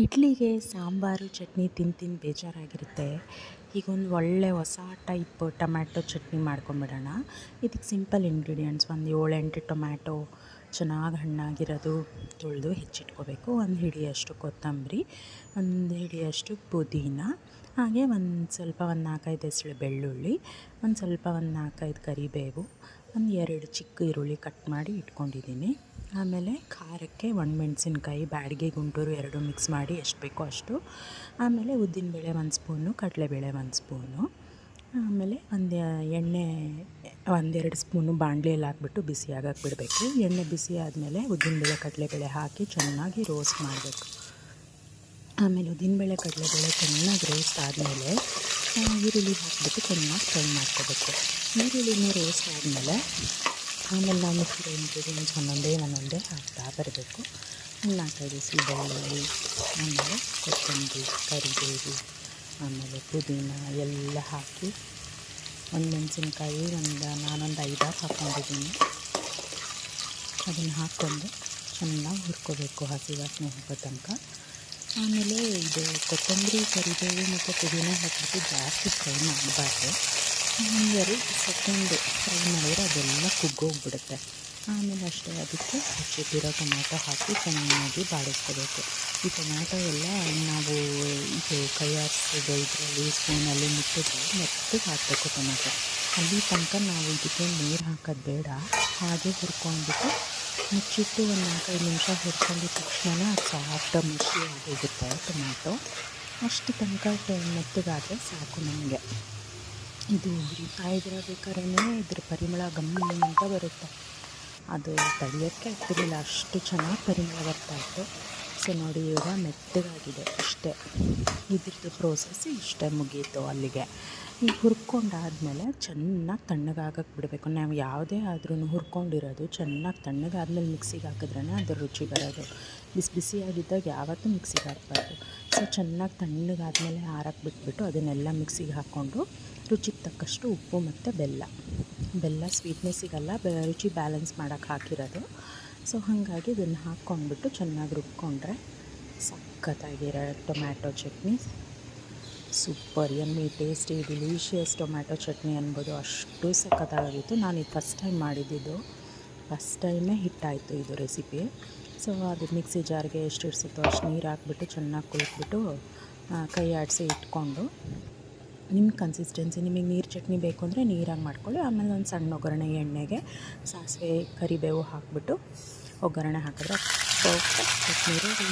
ಇಡ್ಲಿಗೆ ಸಾಂಬಾರು ಚಟ್ನಿ ತಿಂದು ಬೇಜಾರಾಗಿರುತ್ತೆ. ಈಗ ಒಂದು ಒಳ್ಳೆ ಹೊಸ ಟೈಪ್ ಟೊಮ್ಯಾಟೊ ಚಟ್ನಿ ಮಾಡ್ಕೊಂಬಿಡೋಣ. ಇದಕ್ಕೆ ಸಿಂಪಲ್ ಇಂಗ್ರೀಡಿಯೆಂಟ್ಸ್ ಒಂದು 7-8 ಟೊಮ್ಯಾಟೊ ಚೆನ್ನಾಗಿ ಹಣ್ಣಾಗಿರೋದು ತೊಳೆದು ಹೆಚ್ಚಿಟ್ಕೋಬೇಕು. ಒಂದು ಹಿಡಿಯಷ್ಟು ಕೊತ್ತಂಬರಿ, ಒಂದು ಹಿಡಿಯಷ್ಟು ಪುದೀನ, ಹಾಗೆ ಒಂದು ಸ್ವಲ್ಪ ಒಂದು 4-5 ಎಸಳು ಬೆಳ್ಳುಳ್ಳಿ, ಒಂದು ಸ್ವಲ್ಪ ಒಂದು 4-5 ಕರಿಬೇವು, ಒಂದು 2 ಚಿಕ್ಕ ಈರುಳ್ಳಿ ಕಟ್ ಮಾಡಿ ಇಟ್ಕೊಂಡಿದ್ದೀನಿ. ಆಮೇಲೆ ಖಾರಕ್ಕೆ ಒಣಮೆಣ್ಸಿನ್ಕಾಯಿ, ಬ್ಯಾಡಗಿ, ಗುಂಟೂರು 2 ಮಿಕ್ಸ್ ಮಾಡಿ ಎಷ್ಟು ಬೇಕೋ ಅಷ್ಟು. ಆಮೇಲೆ ಉದ್ದಿನಬೇಳೆ 1 ಸ್ಪೂನು, ಕಡಲೆಬೇಳೆ 1 ಸ್ಪೂನು. ಆಮೇಲೆ ಎಣ್ಣೆ 1-2 ಸ್ಪೂನು ಬಾಣಲೆಯಲ್ಲಿ ಹಾಕ್ಬಿಟ್ಟು ಬಿಸಿ ಆಗಕ್ಕೆ ಬಿಡಬೇಕು. ಎಣ್ಣೆ ಬಿಸಿ ಆದಮೇಲೆ ಉದ್ದಿನಬೇಳೆ ಕಡಲೆಬೇಳೆ ಹಾಕಿ ಚೆನ್ನಾಗಿ ರೋಸ್ಟ್ ಮಾಡಬೇಕು. ಆಮೇಲೆ ಉದ್ದಿನಬೇಳೆ ಕಡಲೆಬೇಳೆ ಚೆನ್ನಾಗಿ ರೋಸ್ಟ್ ಆದಮೇಲೆ ಈರುಳ್ಳಿ ಹಾಕಿಬಿಟ್ಟು ಚೆನ್ನಾಗಿ ಫ್ರೈ ಮಾಡ್ಕೋಬೇಕು. ಈರುಳ್ಳಿನೂ ರೋಸ್ಟ್ ಆದಮೇಲೆ ಆಮೇಲೆ ನಾವು ಮಿಕ್ಕಿರೋ ಇಂಗ್ರೀಡಿಯೆಂಟ್ಸ್ ಒಂದೊಂದೇ ಹಾಕ್ತಾ ಬರಬೇಕು. 4-5 ಎಸಳು ಬೆಳ್ಳುಳ್ಳಿ, ಆಮೇಲೆ ಕೊತ್ತಂಬರಿ, ಕರಿಬೇವು, ಆಮೇಲೆ ಪುದೀನ ಎಲ್ಲ ಹಾಕಿ, ಮೆಣಸಿನ್ಕಾಯಿ ನಾನೊಂದು 5-6 ಹಾಕ್ಕೊಂಡಿದ್ದೀನಿ. ಅದನ್ನು ಹಾಕ್ಕೊಂಡು ಚೆನ್ನಾಗಿ ಹುರ್ಕೋಬೇಕು ಹಸಿ ವಾಸನೆ ಹೋಗೋ ತನಕ. ಆಮೇಲೆ ಇದು ಕೊತ್ತಂಬರಿ, ಕರಿಬೇವು ಮತ್ತು ಪುದೀನ ಹಾಕಿಬಿಟ್ಟು ಜಾಸ್ತಿ ಫ್ರೈ ಮಾಡಬಾರ್ದು. 2 ಸೆಕೆಂಡ್ ಫ್ರೈ ಮಾಡಿದರೆ ಅದೆಲ್ಲ ಕುಗ್ಗೋಗ್ಬಿಡುತ್ತೆ. ಆಮೇಲೆ ಅಷ್ಟೇ ಅದಕ್ಕೆ ಹೆಚ್ಚಿಟ್ಟಿರೋ ಟೊಮ್ಯಾಟೊ ಹಾಕಿ ಚೆನ್ನಾಗಿ ಬಾಡಿಸ್ಕೋಬೇಕು. ಈ ಟೊಮ್ಯಾಟೊ ಎಲ್ಲ ನಾವು ಇದು ಕೈ ಆಡಿಸೋದು ಇದರಲ್ಲಿ ಸ್ಪೂನಲ್ಲಿ ಮುಟ್ಟಿದ್ರೆ ಮೆತ್ತಗೆ ಹಾಕಬೇಕು ಟೊಮ್ಯಾಟೊ. ಅಲ್ಲಿ ತನಕ ನಾವು ಇದಕ್ಕೆ ನೀರು ಹಾಕೋದು ಬೇಡ. ಹಾಗೆ ಹುರ್ಕೊಂಡ್ಬಿಟ್ಟು ಮುಚ್ಚಿಟ್ಟು ಒಂದು 4-5 ನಿಮಿಷ ಹುರ್ಕೊಂಡಿದ ತಕ್ಷಣ ಅದು ಸಾಫ್ಟ್ ಮುಚ್ಚಿ ಹೋಗುತ್ತೆ ಟೊಮ್ಯಾಟೊ. ಅಷ್ಟು ತನಕ ಮೆತ್ತಗಾದರೆ ಸಾಕು ನಮಗೆ. ಇದು ಹುರಿತಾ ಬೇಕಾದ್ರೆ ಇದ್ರ ಪರಿಮಳ ಅಂತ ಬರುತ್ತೆ. ಅದು ತಡೆಯೋಕ್ಕೆ ಆಗ್ತಿರಲಿಲ್ಲ, ಅಷ್ಟು ಚೆನ್ನಾಗಿ ಪರಿಮಳ ಬರ್ತಾಯಿತ್ತು. ಸೊ ನೋಡಿ, ಇವಾಗ ಮೆತ್ತಗಾಗಿದೆ ಅಷ್ಟೇ. ಇದ್ರದ್ದು ಪ್ರೋಸೆಸ್ ಇಷ್ಟೇ, ಮುಗೀತು ಅಲ್ಲಿಗೆ. ಈಗ ಹುರ್ಕೊಂಡಾದ್ಮೇಲೆ ಚೆನ್ನಾಗಿ ತಣ್ಣಗಾಗಕ್ಕೆ ಬಿಡಬೇಕು. ನಾವು ಯಾವುದೇ ಆದ್ರೂ ಹುರ್ಕೊಂಡಿರೋದು ಚೆನ್ನಾಗಿ ತಣ್ಣಗಾದ್ಮೇಲೆ ಮಿಕ್ಸಿಗೆ ಹಾಕಿದ್ರೇ ಅದ್ರ ರುಚಿ ಬರೋದು. ಬಿಸಿಯಾಗಿದ್ದಾಗ ಯಾವತ್ತೂ ಮಿಕ್ಸಿಗೆ ಹಾಕಬಾರ್ದು. ಸೊ ಚೆನ್ನಾಗಿ ತಣ್ಣಗಾದ್ಮೇಲೆ ಆರಕ್ಕೆ ಬಿಟ್ಬಿಟ್ಟು ಅದನ್ನೆಲ್ಲ ಮಿಕ್ಸಿಗೆ ಹಾಕ್ಕೊಂಡು ರುಚಿಗೆ ತಕ್ಕಷ್ಟು ಉಪ್ಪು ಮತ್ತು ಬೆಲ್ಲ ಸ್ವೀಟ್ನೆಸ್ಸಿಗೆಲ್ಲ ರುಚಿ ಬ್ಯಾಲೆನ್ಸ್ ಮಾಡೋಕ್ಕೆ ಹಾಕಿರೋದು. ಸೊ ಹಾಗಾಗಿ ಇದನ್ನು ಹಾಕ್ಕೊಂಡ್ಬಿಟ್ಟು ಚೆನ್ನಾಗಿ ರುಬ್ಕೊಂಡ್ರೆ ಸಖತ್ತಾಗಿರೋ tomato chutney super yummy tasty delicious tomato chutney ಅನ್ಬೋದು. ಅಷ್ಟು ಸಖತ್ತಾಗಿತ್ತು. ನಾನು ಇದು ಫಸ್ಟ್ ಟೈಮ್ ಮಾಡಿದ್ದಿದ್ದು, ಫಸ್ಟ್ ಟೈಮೇ ಹಿಟ್ಟಾಯಿತು ಇದು ರೆಸಿಪಿ. ಸೊ ಅದು ಮಿಕ್ಸಿ ಜಾರ್ಗೆ ಎಷ್ಟು ಇಡಿಸುತ್ತೋ ಅಷ್ಟು ನೀರು ಹಾಕ್ಬಿಟ್ಟು ಚೆನ್ನಾಗಿ ಕುಯ್ಬಿಟ್ಟು ಕೈ ಆಡಿಸಿ ಇಟ್ಕೊಂಡು, ನಿಮ್ಮ ಕನ್ಸಿಸ್ಟೆನ್ಸಿ, ನಿಮಗೆ ನೀರು ಚಟ್ನಿ ಬೇಕು ಅಂದರೆ ನೀರಾಗಿ ಮಾಡ್ಕೊಳ್ಳಿ. ಆಮೇಲೆ ಒಂದು ಸಣ್ಣ ಒಗ್ಗರಣೆ ಎಣ್ಣೆಗೆ ಸಾಸಿವೆ ಕರಿಬೇವು ಹಾಕಿಬಿಟ್ಟು ಒಗ್ಗರಣೆ ಹಾಕಿದ್ರೆ ಪರ್ಫೆಕ್ಟ್ ಚಟ್ನಿ ರೆಡಿ.